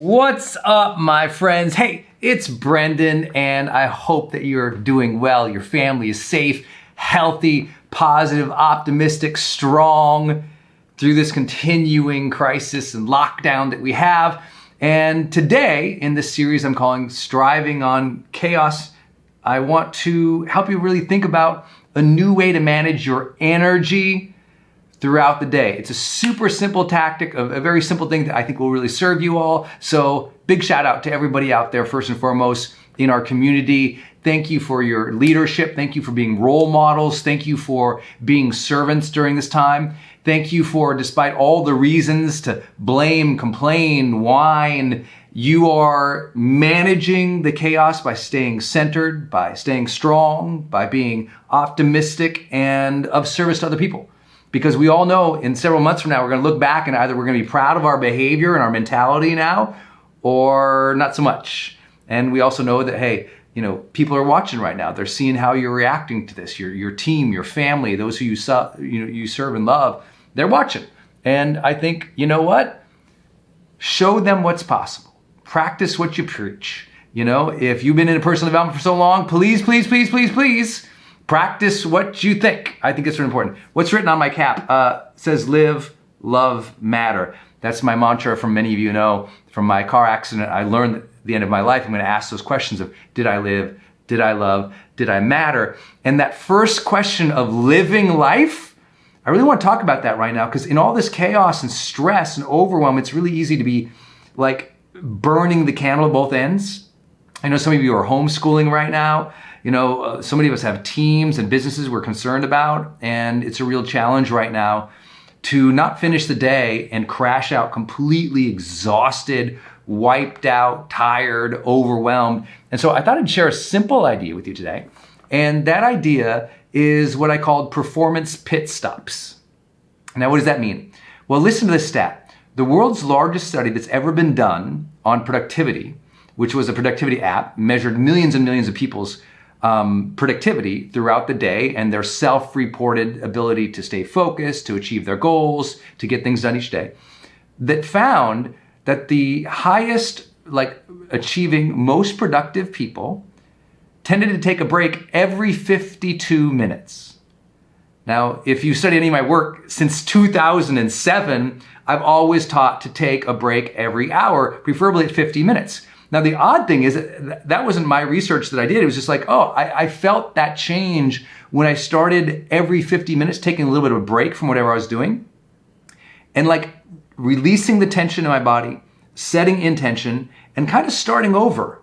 What's up, my friends? Hey, it's Brendon, and I hope that you're doing well. Your family is safe, healthy, positive, optimistic, strong through this continuing crisis and lockdown that we have. And today, in this series I'm calling Striving on Chaos, I want to help you really think about a new way to manage your energy throughout the day. It's a super simple tactic, a very simple thing that I think will really serve you all. So big shout out to everybody out there, first and foremost, in our community. Thank you for your leadership. Thank you for being role models. Thank you for being servants during this time. Thank you for, despite all the reasons to blame, complain, whine, you are managing the chaos by staying centered, by staying strong, by being optimistic and of service to other people. Because we all know in several months from now, we're going to look back and either we're going to be proud of our behavior and our mentality now, or not so much. And we also know that, hey, people are watching right now. They're seeing how you're reacting to this. Your team, your family, those who you serve and love, they're watching. And I think, you know what? Show them what's possible. Practice what you preach. If you've been in personal development for so long, please practice what you think. I think it's really important. What's written on my cap says live, love, matter. That's my mantra from many of you know. From my car accident, I learned at the end of my life, I'm going to ask those questions of, did I live? Did I love? Did I matter? And that first question of living life, I really want to talk about that right now, because in all this chaos and stress and overwhelm, it's really easy to be like burning the candle at both ends. I know some of you are homeschooling right now. So many of us have teams and businesses we're concerned about, and it's a real challenge right now to not finish the day and crash out completely exhausted, wiped out, tired, overwhelmed. And so I thought I'd share a simple idea with you today. And that idea is what I called performance pit stops. Now, what does that mean? Well, listen to this stat. The world's largest study that's ever been done on productivity, which was a productivity app, measured millions and millions of people's productivity throughout the day and their self-reported ability to stay focused, to achieve their goals, to get things done each day, that found that the highest, achieving, most productive people tended to take a break every 52 minutes. Now, if you study any of my work since 2007, I've always taught to take a break every hour, preferably at 50 minutes. Now, the odd thing is that wasn't my research that I did. It was just I felt that change when I started every 50 minutes taking a little bit of a break from whatever I was doing and releasing the tension in my body, setting intention, and kind of starting over,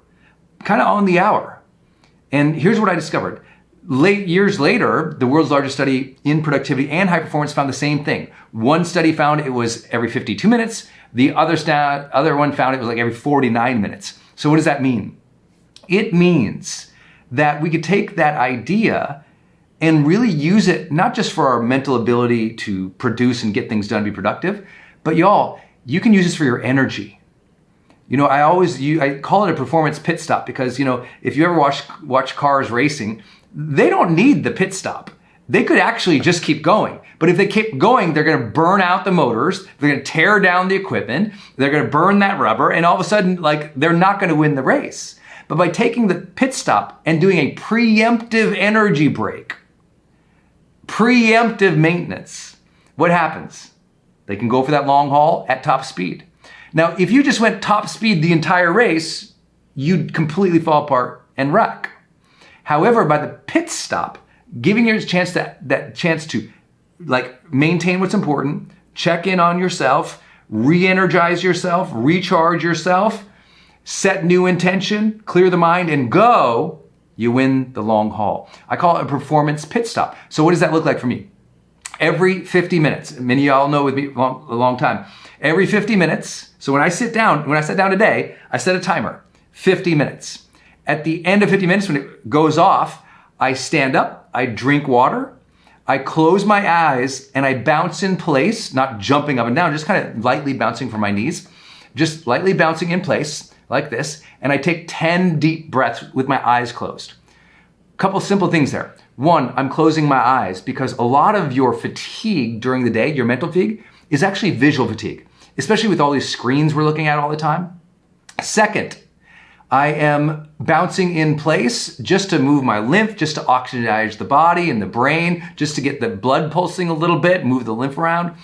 kind of on the hour. And here's what I discovered. Years later, the world's largest study in productivity and high performance found the same thing. One study found it was every 52 minutes. The other one found it was every 49 minutes. So what does that mean? It means that we could take that idea and really use it not just for our mental ability to produce and get things done, be productive, but y'all, you can use this for your energy. I call it a performance pit stop because, if you ever watch cars racing, they don't need the pit stop. They could actually just keep going. But if they keep going, they're going to burn out the motors. They're going to tear down the equipment. They're going to burn that rubber. And all of a sudden, they're not going to win the race. But by taking the pit stop and doing a preemptive energy break, preemptive maintenance, what happens? They can go for that long haul at top speed. Now, if you just went top speed the entire race, you'd completely fall apart and wreck. However, by the pit stop, giving you that chance to maintain what's important, check in on yourself, re-energize yourself, recharge yourself, set new intention, clear the mind, and go, you win the long haul. I call it a performance pit stop. So what does that look like for me? Every 50 minutes, many of y'all know with me a long time, every 50 minutes. So when I sat down today, I set a timer, 50 minutes. At the end of 50 minutes, when it goes off, I stand up, I drink water, I close my eyes, and I bounce in place, not jumping up and down, just kind of lightly bouncing from my knees, just lightly bouncing in place like this, and I take 10 deep breaths with my eyes closed. A couple simple things there. One, I'm closing my eyes because a lot of your fatigue during the day, your mental fatigue, is actually visual fatigue, especially with all these screens we're looking at all the time. Second, I am bouncing in place just to move my lymph, just to oxygenize the body and the brain, just to get the blood pulsing a little bit, move the lymph around.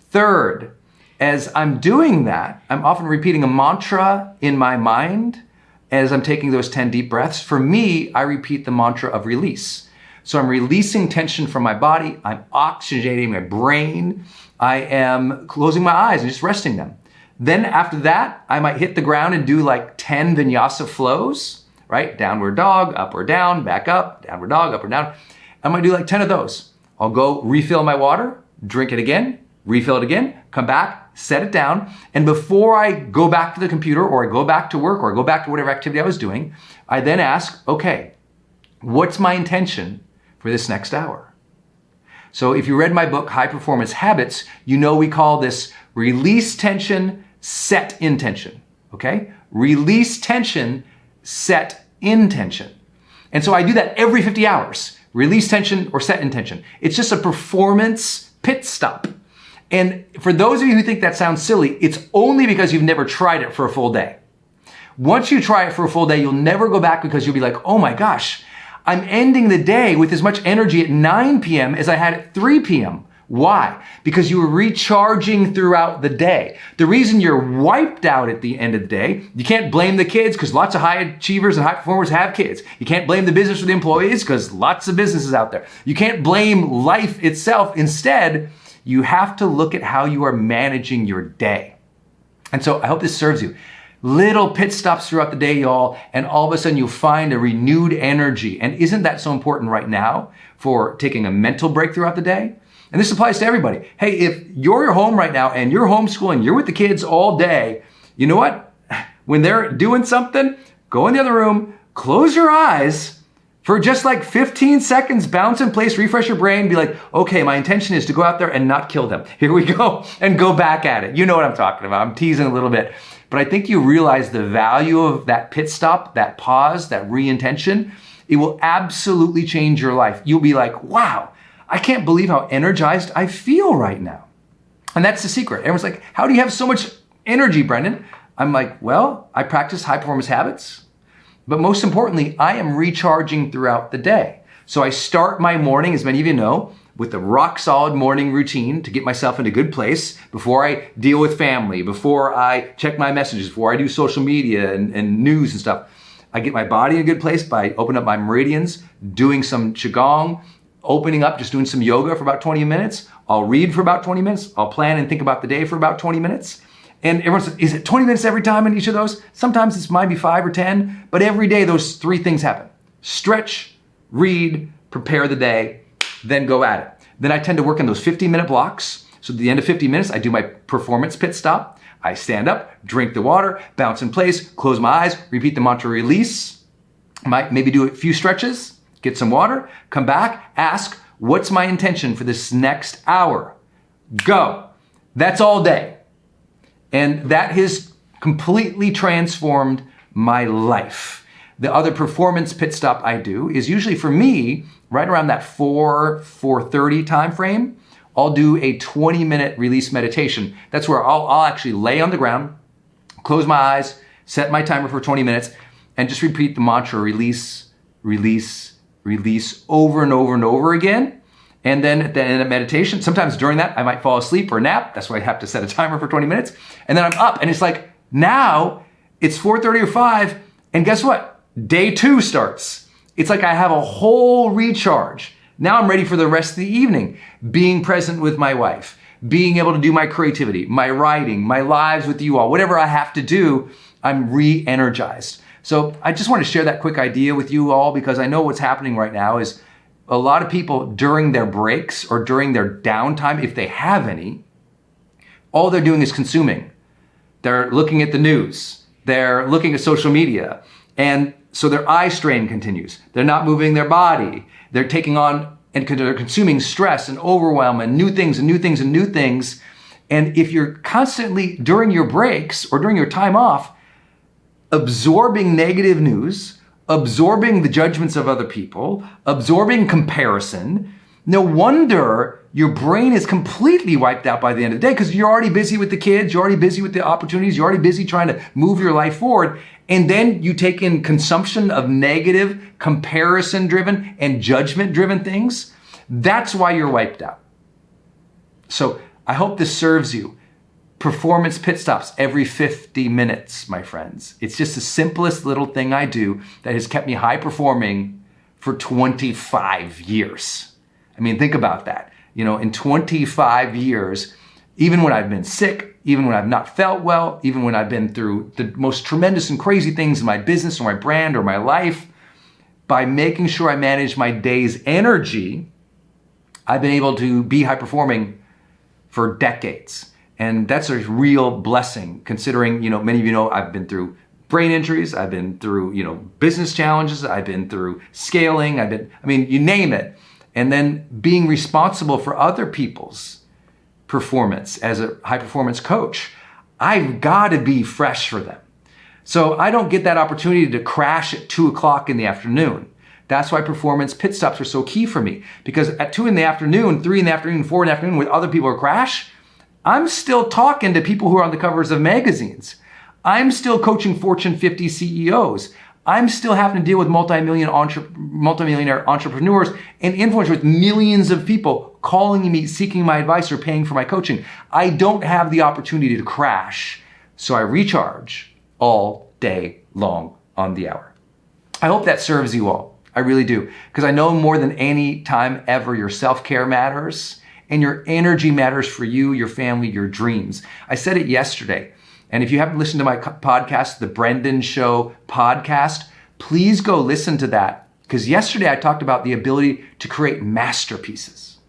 Third, as I'm doing that, I'm often repeating a mantra in my mind as I'm taking those 10 deep breaths. For me, I repeat the mantra of release. So I'm releasing tension from my body. I'm oxygenating my brain. I am closing my eyes and just resting them. Then after that, I might hit the ground and do like 10 vinyasa flows, right? Downward dog, up or down, back up, downward dog, up or down. I might do like 10 of those. I'll go refill my water, drink it again, refill it again, come back, set it down. And before I go back to the computer or I go back to work or I go back to whatever activity I was doing, I then ask, okay, what's my intention for this next hour? So if you read my book, High Performance Habits, you know we call this release tension, set intention, okay? Release tension, set intention. And so I do that every 50 hours, release tension or set intention. It's just a performance pit stop. And for those of you who think that sounds silly, it's only because you've never tried it for a full day. Once you try it for a full day, you'll never go back because you'll be like, oh my gosh, I'm ending the day with as much energy at 9 p.m. as I had at 3 p.m. Why? Because you were recharging throughout the day. The reason you're wiped out at the end of the day, you can't blame the kids because lots of high achievers and high performers have kids. You can't blame the business or the employees because lots of businesses out there. You can't blame life itself. Instead, you have to look at how you are managing your day. And so I hope this serves you. Little pit stops throughout the day, y'all, and all of a sudden you'll find a renewed energy. And isn't that so important right now for taking a mental break throughout the day? And this applies to everybody. Hey, if you're at home right now and you're homeschooling, you're with the kids all day, you know what? When they're doing something, go in the other room, close your eyes for just like 15 seconds, bounce in place, refresh your brain, be like, okay, my intention is to go out there and not kill them. Here we go, and go back at it. You know what I'm talking about. I'm teasing a little bit. But I think you realize the value of that pit stop, that pause, that re-intention. It will absolutely change your life. You'll be like, wow, I can't believe how energized I feel right now. And that's the secret. Everyone's like, how do you have so much energy, Brendon? I'm like, well, I practice high performance habits. But most importantly, I am recharging throughout the day. So I start my morning, as many of you know, with a rock solid morning routine to get myself in a good place before I deal with family, before I check my messages, before I do social media and news and stuff. I get my body in a good place by opening up my meridians, doing some qigong, opening up, just doing some yoga for about 20 minutes. I'll read for about 20 minutes. I'll plan and think about the day for about 20 minutes. And everyone says, is it 20 minutes every time in each of those? Sometimes it's might be 5 or 10, but every day those 3 things happen. Stretch, read, prepare the day, then go at it. Then I tend to work in those 15-minute blocks. So at the end of 50 minutes, I do my performance pit stop. I stand up, drink the water, bounce in place, close my eyes, repeat the mantra release. Might maybe do a few stretches, get some water, come back, ask, what's my intention for this next hour? Go. That's all day. And that has completely transformed my life. The other performance pit stop I do is usually for me, right around that 4:30 time frame, I'll do a 20-minute release meditation. That's where I'll actually lay on the ground, close my eyes, set my timer for 20 minutes, and just repeat the mantra, release, release, release, over and over and over again. And then at the end of meditation, sometimes during that, I might fall asleep or nap. That's why I have to set a timer for 20 minutes. And then I'm up, and it's like, now it's 4:30 or 5, and guess what? Day 2 starts. It's like I have a whole recharge. Now I'm ready for the rest of the evening, being present with my wife, being able to do my creativity, my writing, my lives with you all, whatever I have to do, I'm re-energized. So I just want to share that quick idea with you all because I know what's happening right now is a lot of people during their breaks or during their downtime, if they have any, all they're doing is consuming. They're looking at the news. They're looking at social media. And so their eye strain continues. They're not moving their body. They're taking on and they're consuming stress and overwhelm and new things and new things and new things. And if you're constantly during your breaks or during your time off, absorbing negative news, absorbing the judgments of other people, absorbing comparison, No wonder your brain is completely wiped out by the end of the day because you're already busy with the kids, you're already busy with the opportunities, you're already busy trying to move your life forward. And then you take in consumption of negative, comparison-driven, and judgment-driven things. That's why you're wiped out. So I hope this serves you. Performance pit stops every 50 minutes, my friends. It's just the simplest little thing I do that has kept me high performing for 25 years. I mean, think about that. In 25 years, even when I've been sick, even when I've not felt well, even when I've been through the most tremendous and crazy things in my business or my brand or my life, by making sure I manage my day's energy, I've been able to be high performing for decades. And that's a real blessing considering, many of you know I've been through brain injuries, I've been through, business challenges, I've been through scaling, you name it. And then being responsible for other people's performance as a high performance coach, I've got to be fresh for them. So I don't get that opportunity to crash at 2:00 in the afternoon. That's why performance pit stops are so key for me, because at 2 in the afternoon, 3 in the afternoon, 4 in the afternoon, when other people are crash, I'm still talking to people who are on the covers of magazines. I'm still coaching Fortune 50 CEOs. I'm still having to deal with multimillionaire entrepreneurs and influencers with millions of people calling me, seeking my advice or paying for my coaching. I don't have the opportunity to crash, so I recharge all day long on the hour. I hope that serves you all. I really do, because I know more than any time ever your self-care matters and your energy matters for you, your family, your dreams. I said it yesterday. And if you haven't listened to my podcast, the Brendon Show podcast, please go listen to that. Because yesterday I talked about the ability to create masterpieces.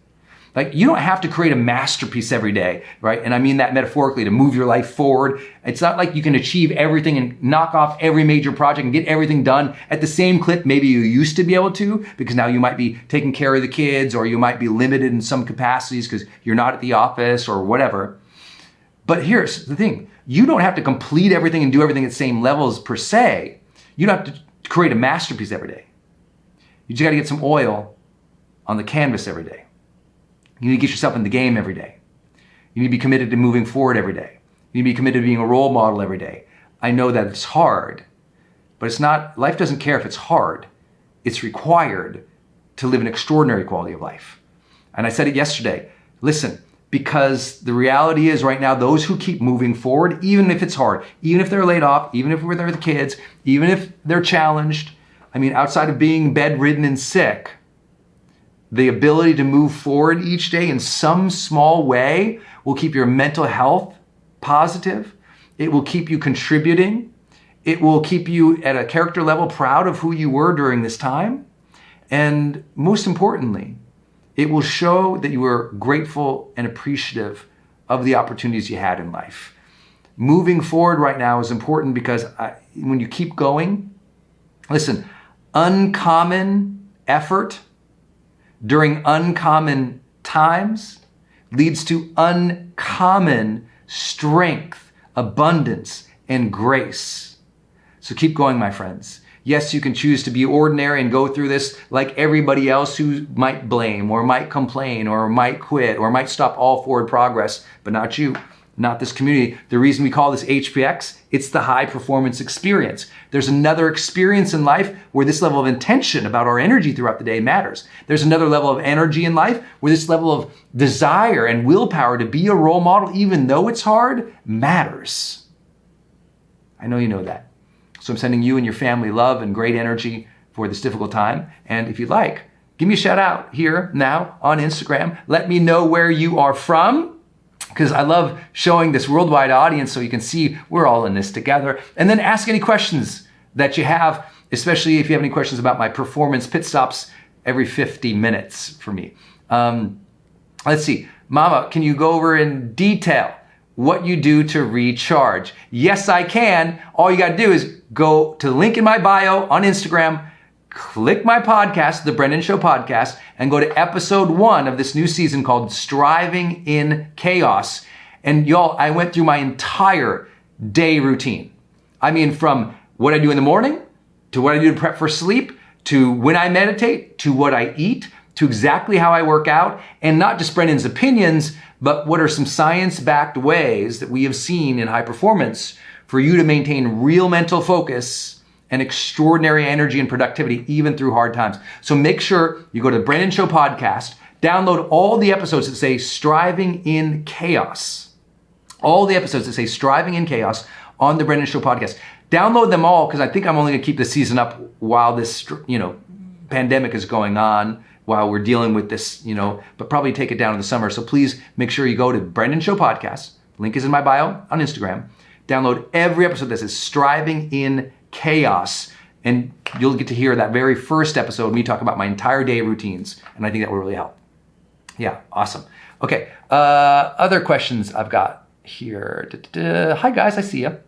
Like, you don't have to create a masterpiece every day, right? And I mean that metaphorically, to move your life forward. It's not like you can achieve everything and knock off every major project and get everything done at the same clip maybe you used to be able to, because now you might be taking care of the kids, or you might be limited in some capacities because you're not at the office or whatever. But here's the thing. You don't have to complete everything and do everything at the same levels per se. You don't have to create a masterpiece every day. You just got to get some oil on the canvas every day. You need to get yourself in the game every day. You need to be committed to moving forward every day. You need to be committed to being a role model every day. I know that it's hard, but it's not, life doesn't care if it's hard. It's required to live an extraordinary quality of life. And I said it yesterday. Listen, because the reality is right now, those who keep moving forward, even if it's hard, even if they're laid off, even if they're the kids, even if they're challenged, outside of being bedridden and sick, the ability to move forward each day in some small way will keep your mental health positive. It will keep you contributing. It will keep you at a character level proud of who you were during this time. And most importantly, it will show that you were grateful and appreciative of the opportunities you had in life. Moving forward right now is important because when you keep going, listen, uncommon effort during uncommon times leads to uncommon strength, abundance, and grace. So keep going, my friends. Yes, you can choose to be ordinary and go through this like everybody else who might blame or might complain or might quit or might stop all forward progress, but not you, not this community. The reason we call this HPX, it's the high performance experience. There's another experience in life where this level of intention about our energy throughout the day matters. There's another level of energy in life where this level of desire and willpower to be a role model, even though it's hard, matters. I know you know that. So I'm sending you and your family love and great energy for this difficult time. And if you'd like, give me a shout out here now on Instagram. Let me know where you are from, because I love showing this worldwide audience so you can see we're all in this together. And then ask any questions that you have, especially if you have any questions about my performance pit stops every 50 minutes for me. Let's see. Mama, can you go over in detail what you do to recharge? Yes, I can. All you got to do is go to the link in my bio on Instagram, click my podcast, The Brendon Show Podcast, and go to episode 1 of this new season called Striving in Chaos. And y'all, I went through my entire day routine. From what I do in the morning, to what I do to prep for sleep, to when I meditate, to what I eat, to exactly how I work out, and not just Brendon's opinions, but what are some science-backed ways that we have seen in high performance for you to maintain real mental focus and extraordinary energy and productivity even through hard times. So make sure you go to the Brendon Show podcast, download all the episodes that say Striving in Chaos. All the episodes that say Striving in Chaos on the Brendon Show podcast. Download them all, because I think I'm only going to keep the season up while this, pandemic is going on, while we're dealing with this, but probably take it down in the summer. So please make sure you go to Brendon Show podcast. Link is in my bio on Instagram. Download every episode that says Striving in Chaos, and you'll get to hear that very first episode, me talk about my entire day routines, and I think that will really help. Yeah, awesome. Okay, other questions I've got here. Hi guys, I see you.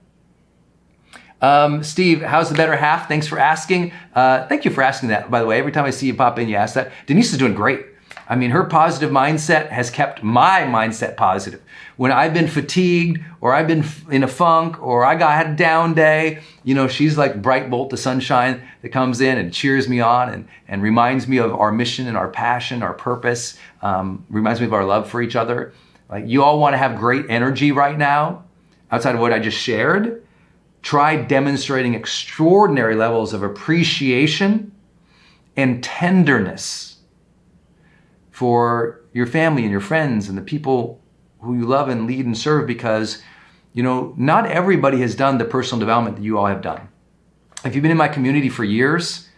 Steve, how's the better half? Thanks for asking. Thank you for asking that, by the way. Every time I see you pop in, you ask that. Denise is doing great. I mean, her positive mindset has kept my mindset positive. When I've been fatigued, or I've been in a funk, or had a down day, she's like bright bolt of sunshine that comes in and cheers me on and reminds me of our mission and our passion, our purpose, reminds me of our love for each other. Like, you all want to have great energy right now, outside of what I just shared. Try demonstrating extraordinary levels of appreciation and tenderness for your family and your friends and the people who you love and lead and serve, because, not everybody has done the personal development that you all have done. If you've been in my community for years,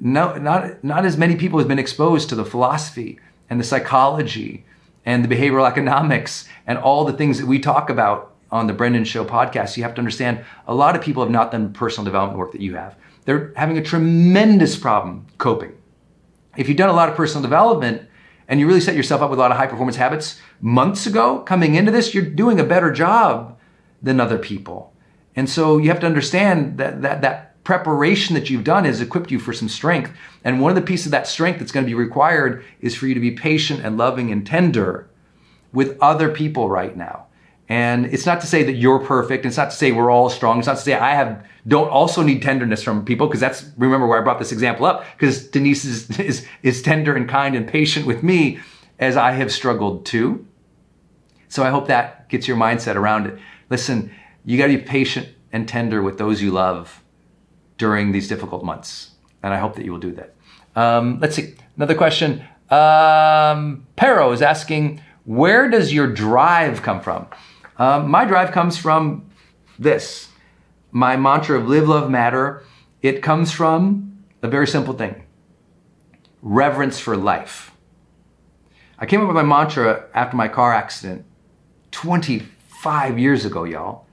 not as many people have been exposed to the philosophy and the psychology and the behavioral economics and all the things that we talk about on the Brendon Show podcast. You have to understand, a lot of people have not done personal development work that you have. They're having a tremendous problem coping. If you've done a lot of personal development and you really set yourself up with a lot of high performance habits months ago, coming into this, you're doing a better job than other people. And so you have to understand that preparation that you've done has equipped you for some strength. And one of the pieces of that strength that's going to be required is for you to be patient and loving and tender with other people right now. And it's not to say that you're perfect. It's not to say we're all strong. It's not to say don't also need tenderness from people, because remember where I brought this example up, because Denise is tender and kind and patient with me, as I have struggled too. So I hope that gets your mindset around it. Listen, you got to be patient and tender with those you love during these difficult months. And I hope that you will do that. Let's see. Another question. Pero is asking, where does your drive come from? My drive comes from this. My mantra of live, love, matter. It comes from a very simple thing. Reverence for life. I came up with my mantra after my car accident 25 years ago, y'all,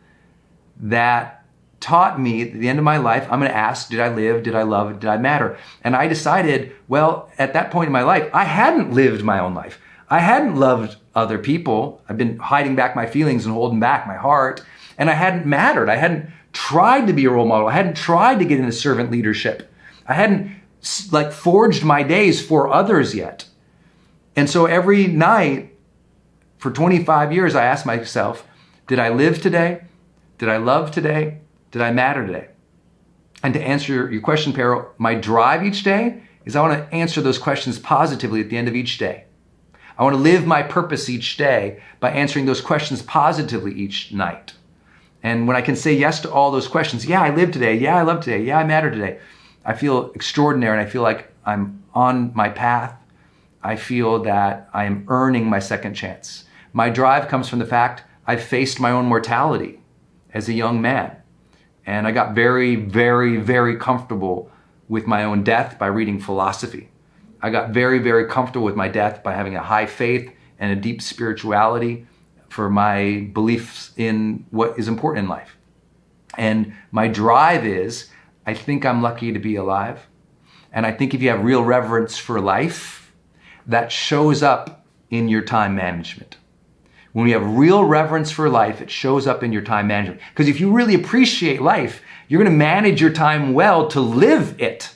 that taught me at the end of my life, I'm going to ask, did I live, did I love, did I matter? And I decided, well, at that point in my life, I hadn't lived my own life. I hadn't loved other people. I've been hiding back my feelings and holding back my heart. And I hadn't mattered. I hadn't tried to be a role model. I hadn't tried to get into servant leadership. I hadn't forged my days for others yet. And so every night for 25 years, I asked myself, did I live today? Did I love today? Did I matter today? And to answer your question, Pero, my drive each day is I want to answer those questions positively at the end of each day. I want to live my purpose each day by answering those questions positively each night. And when I can say yes to all those questions, yeah, I live today. Yeah, I love today. Yeah, I matter today. I feel extraordinary, and I feel like I'm on my path. I feel that I am earning my second chance. My drive comes from the fact I faced my own mortality as a young man. And I got very, very, very comfortable with my own death by reading philosophy. I got very, very comfortable with my death by having a high faith and a deep spirituality for my beliefs in what is important in life. And my drive is, I think I'm lucky to be alive. And I think if you have real reverence for life, that shows up in your time management. When you have real reverence for life, it shows up in your time management. Because if you really appreciate life, you're going to manage your time well to live it.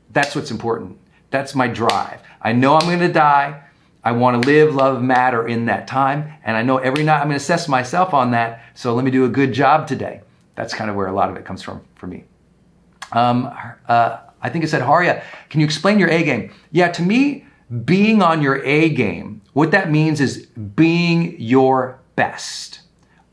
That's what's important. That's my drive. I know I'm going to die. I want to live, love, matter in that time. And I know every night I'm going to assess myself on that. So let me do a good job today. That's kind of where a lot of it comes from for me. I think it said, Haria, can you explain your A game? Yeah, to me, being on your A game, what that means is being your best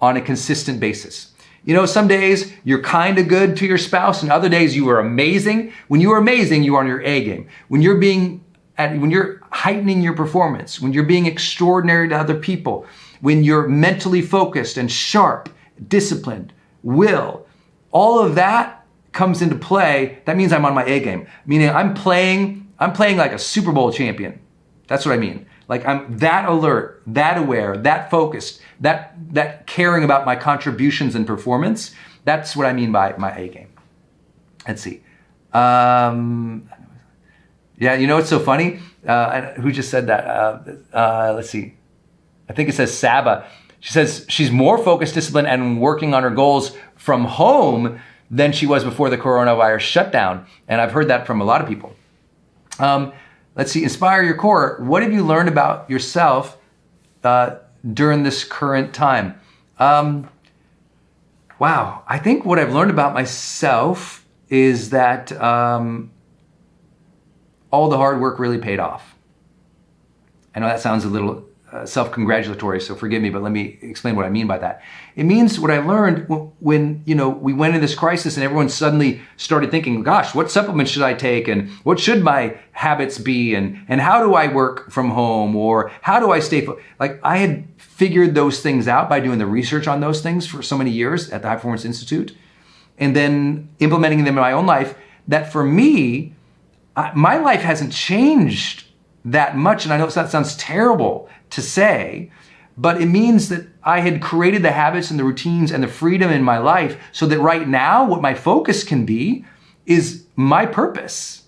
on a consistent basis. You know, some days you're kind of good to your spouse and other days you are amazing. When you are amazing, you are on your A game. When you're heightening your performance, when you're being extraordinary to other people, when you're mentally focused and sharp, disciplined, will, all of that comes into play, that means I'm on my A game. Meaning I'm playing like a Super Bowl champion. That's what I mean. Like I'm that alert, that aware, that focused, that caring about my contributions and performance. That's what I mean by my A game. Let's see. Yeah, you know what's so funny? Who just said that? Let's see. I think it says Saba. She says she's more focused, disciplined, and working on her goals from home than she was before the coronavirus shutdown. And I've heard that from a lot of people. Let's see, inspire your core. What have you learned about yourself during this current time? Wow, I think what I've learned about myself is that all the hard work really paid off. I know that sounds a little self-congratulatory, so forgive me, but let me explain what I mean by that. It means what I learned when we went into this crisis and everyone suddenly started thinking, gosh, what supplements should I take and what should my habits be and how do I work from home or how do I stay like I had figured those things out by doing the research on those things for so many years at the High Performance Institute and then implementing them in my own life, that for me, my life hasn't changed that much. And I know that sounds terrible to say, but it means that I had created the habits and the routines and the freedom in my life so that right now what my focus can be is my purpose.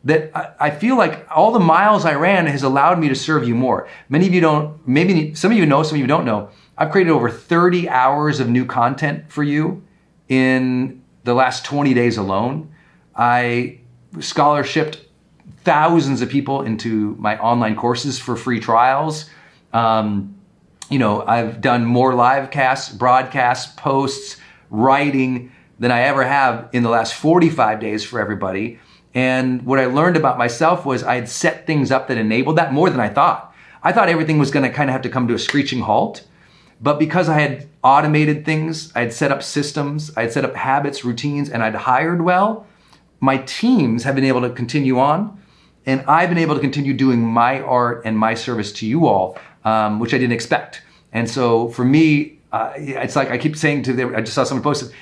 That I feel like all the miles I ran has allowed me to serve you more. Many of you don't, maybe some of you know, some of you don't know. I've created over 30 hours of new content for you in the last 20 days alone. I scholarshiped thousands of people into my online courses for free trials. I've done more live casts, broadcasts, posts, writing than I ever have in the last 45 days for everybody. And what I learned about myself was I had set things up that enabled that more than I thought. I thought everything was going to kind of have to come to a screeching halt. But because I had automated things, I had set up systems, I had set up habits, routines, and I'd hired well, my teams have been able to continue on. And I've been able to continue doing my art and my service to you all, which I didn't expect. And so for me, it's like I keep saying I just saw someone post it,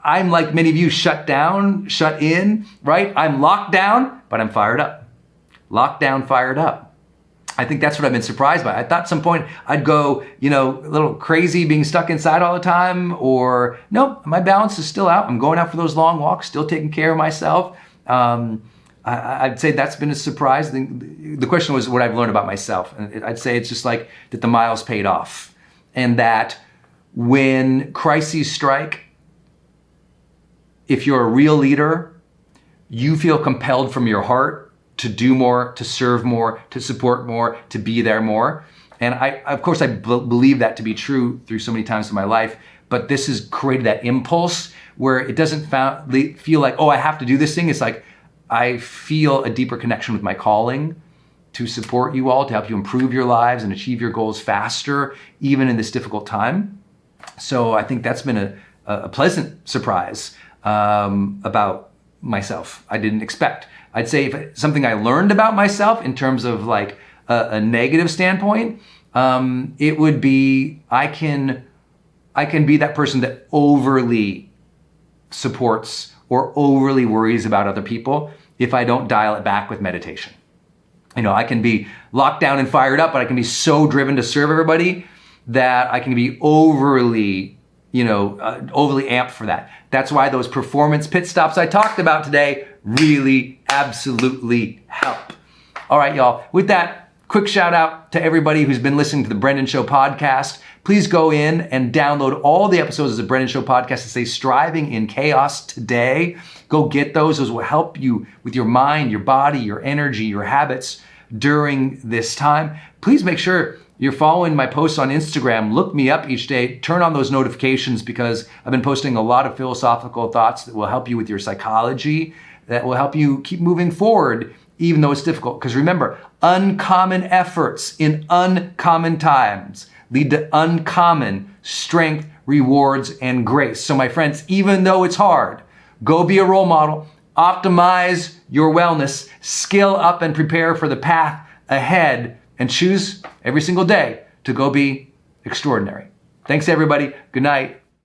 I'm like many of you, shut down, shut in, right? I'm locked down, but I'm fired up. Locked down, fired up. I think that's what I've been surprised by. I thought at some point I'd go, a little crazy being stuck inside all the time, or no, my balance is still out. I'm going out for those long walks, still taking care of myself. I'd say that's been a surprise. The question was what I've learned about myself. And I'd say it's just like that the miles paid off. And that when crises strike, if you're a real leader, you feel compelled from your heart to do more, to serve more, to support more, to be there more. And of course, I believe that to be true through so many times in my life. But this has created that impulse where it doesn't feel like, oh, I have to do this thing. It's like, I feel a deeper connection with my calling to support you all, to help you improve your lives and achieve your goals faster, even in this difficult time. So I think that's been a pleasant surprise about myself. I didn't expect. I'd say if something I learned about myself in terms of like a negative standpoint, it would be I can be that person that overly supports or overly worries about other people if I don't dial it back with meditation. I can be locked down and fired up, but I can be so driven to serve everybody that I can be overly amped for that. That's why those performance pit stops I talked about today really absolutely help. All right, y'all. With that, quick shout out to everybody who's been listening to the Brendon Show podcast. Please go in and download all the episodes of the Brendon Show podcast that say Striving in Chaos today. Go get those. Those will help you with your mind, your body, your energy, your habits during this time. Please make sure you're following my posts on Instagram. Look me up each day. Turn on those notifications because I've been posting a lot of philosophical thoughts that will help you with your psychology, that will help you keep moving forward even though it's difficult. Because remember, uncommon efforts in uncommon times lead to uncommon strength, rewards, and grace. So my friends, even though it's hard, go be a role model, optimize your wellness, skill up and prepare for the path ahead, and choose every single day to go be extraordinary. Thanks everybody. Good night.